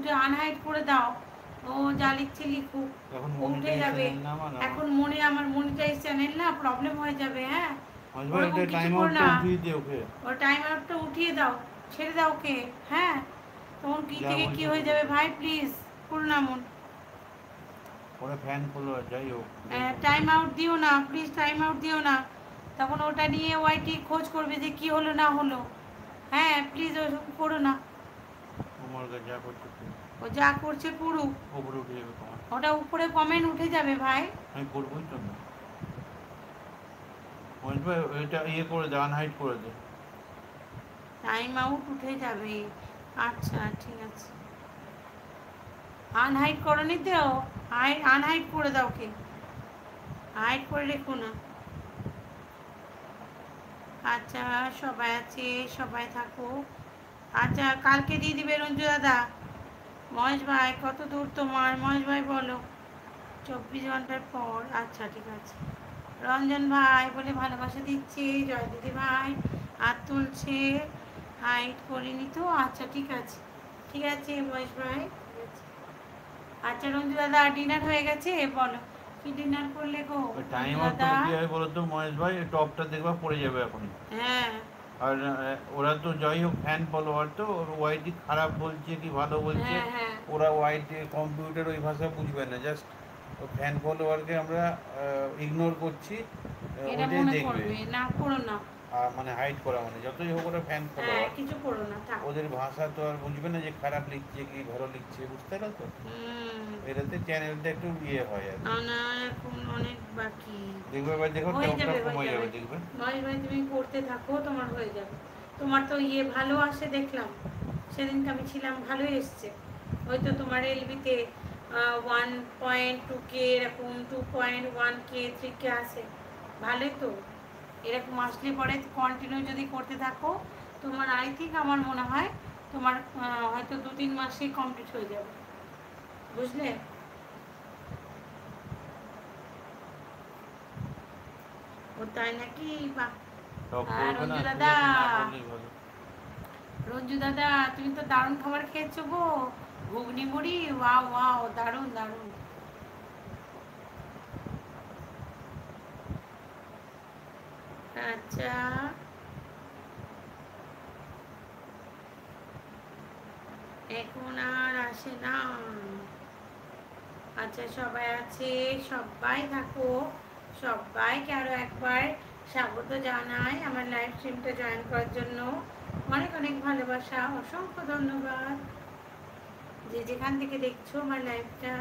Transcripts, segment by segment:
উঠে আনহাইড করে দাও। ও যা লিখছে লিখুক, ও উঠে যাবে। এখন মনে আমার মনিটাইজ চ্যানেল না, প্রবলেম হয়ে যাবে। হ্যাঁ, ওরকম কিছু করো না। ও টাইম আউটটা উঠিয়ে দাও, ছেড়ে দাও ওকে। হ্যাঁ, তখন কি থেকে কি হয়ে যাবে ভাই, প্লিজ করো না মন। ওরা ফ্যান খোলো, যাই হোক টাইম আউট দিও না প্লিজ, টাইম আউট দিও না। তখন ওটা নিয়ে ওয়াইটি খোঁজ করবে যে কি হলো না হলো। হ্যাঁ প্লিজ ওরকম করো না। ও যা করছে করুক, উপরে উঠে যাবে তোমার। ওটা উপরে কমেন্ট উঠে যাবে ভাই। আমি করবোই তো না। এটা ইয়ে করে দে, আনহাইড করে দে। টাইম আউট উঠে যাবে। আচ্ছা ঠিক আছে, আনহাইড করনি তো, আনহাইড করে দাও ওকে, হাইড করে রেখো না। আচ্ছা সবাই আছে, সবাই থাকো। আচ্ছা কালকে দিয়ে দিবে রঞ্জু দাদা। মহেশ ভাই কত দূর তোমার, মহেশ ভাই বলো। 24 ঘন্টার পর, আচ্ছা ঠিক আছে। রঞ্জন ভাই বলে ভালোবাসা দিচ্ছে, জয় দিদি ভাই হাত তুলছে, হাইট করিনি তো। আচ্ছা ঠিক আছে, ঠিক আছে মহেশ ভাই, ঠিক আছে। আচ্ছা রঞ্জু দাদা ডিনার হয়ে গেছে, বলো কি ডিনার করলে গো টাইম রঞ্জু আউট দাদা? কি হয় বলো তো মহেশ ভাই, টপটা দেখবা পড়ে যাবে এখন। হ্যাঁ, আর ওরা তো যাই হোক ফ্যান ফলোয়ার, তো ওয়াইটি খারাপ বলছে কি ভালো বলছে, হ্যাঁ, হ্যাঁ, ওরা ওয়াইটি কম্পিউটার ওই ভাষা বুঝবে না, জাস্ট ফ্যান ফলোয়ারকে আমরা ইগনোর করছি, এটা ওইটাই মনে দেখবে। করবে না, করো না। মানে হাইড করা মানে যতই হোক ওরা ফ্যান হ্যাঁ ফলোয়ার, কিছু করো না, থাক। ওদের ভাষা তো আর বুঝবে না যে খারাপ লিখছে কি ভালো লিখছে, বুঝতে পারো তো। এটাতে চ্যানেলটা একটু ইয়ে হয় আর না এখন অনেক বাকি। দেখবে, এবার দেখো হয়ে টপটা যাবে, হয়ে কমে যাবে। যাবে দেখবে। ভাই ভাই তুমি করতে থাকো, তোমার হয়ে যাবে। তোমার তো ইয়ে ভালো আসে দেখলাম, সেদিনকে আমি ছিলাম, ভালোই এসছে। হয়তো তোমার এলবিতে 1.2K এরকম, 2.1K 3K আসে, ভালোই তো। এরকম আসলে পরে কন্টিনিউ যদি করতে থাকো, তোমার আই থিঙ্ক আমার মনে হয় তোমার হয়তো 2-3 মাসেই কমপ্লিট হয়ে যাবে, বুঝলে? ও তাই নাকি? বাহ। টপ করবে না, রঞ্জু ঠিক দাদা, আছে, না বললেই ভালো। রঞ্জু দাদা তুমি তো দারুণ খাবার খেয়েছো গো, ঘুগনি মুড়ি, ওয়াও ওয়াও, দারুণ দারুণ। আচ্ছা এখন আর আসে না। আচ্ছা সবাই আছে, সবাই থাকো, সবাইকে আরো একবার স্বাগত জানাই আমার লাইভ স্ট্রিমটা জয়েন করার জন্য। অনেক অনেক ভালোবাসা, অসংখ্য ধন্যবাদ যে যেখান থেকে দেখছো আমার লাইভটা।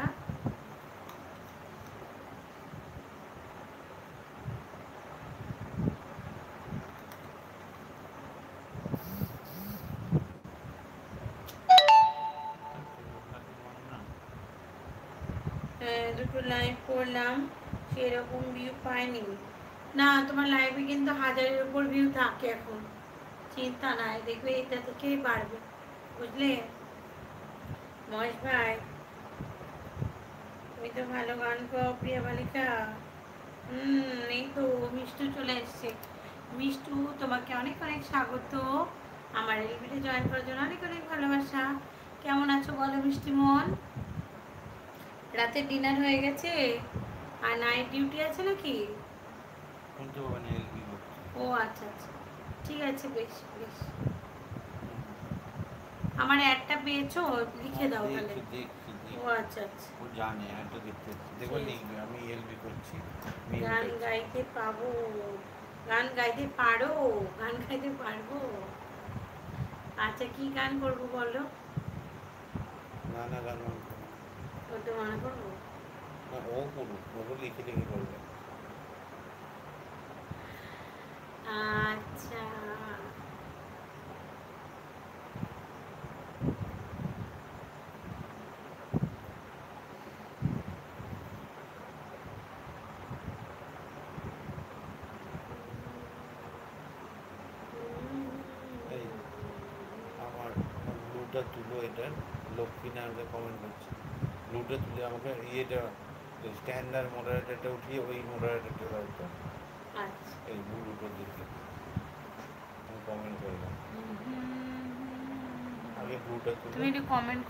দুটো লাইভ করলাম, সেরকম ভিউ পাইনি। না তোমার লাইভে কিন্তু 1000-এর উপর ভিউ থাকে এখন, চিন্তা নাই, দেখবে এটা থেকেই বাড়বে, বুঝলে মহেশ ভাই? তুমি তো ভালো গান গাও প্রিয়া বালিকা। এই তো মিষ্টু চলে এসছে। মিষ্টু তোমাকে অনেক অনেক স্বাগত আমার এলবিতে জয়েন করার জন্য, অনেক অনেক ভালোবাসা। কেমন আছো বলো মিষ্টি মন? রাতে ডিনার হয়ে গেছে আর নাইট ডিউটি আছে নাকি? ও আচ্ছা আচ্ছা, ঠিক আছে, বেশ বেশ। আমার অ্যাডটা পেয়েছো, লিখে দাও তাহলে। ও আচ্ছা আচ্ছা, ও জানে একটা দেখতে, দেখো লিখবে আমি এলবি করছি। গান গাইতে পাবো, গান গাইতে পারো, গান গাইতে পারবো। আচ্ছা কি গান করবো বলো? গানা গান করতে মনে করবো? ও করুক, ও লিখে লিখে করবে। আচ্ছা এই আমার ব্লুটা তুলো, এটা লক্ষ্মী আমাকে কমেন্ট করছে, ব্লুটা তুলে আমাকে ইয়েটা স্ট্যান্ডার্ড মডারেটারটা উঠিয়ে ওই মডারেটারটা দাও তো, আচ্ছা, এই ব্লুটার দিকে আমি কমেন্ট করলাম, আগে ব্লুটা তুলে। তুমি একটু কমেন্ট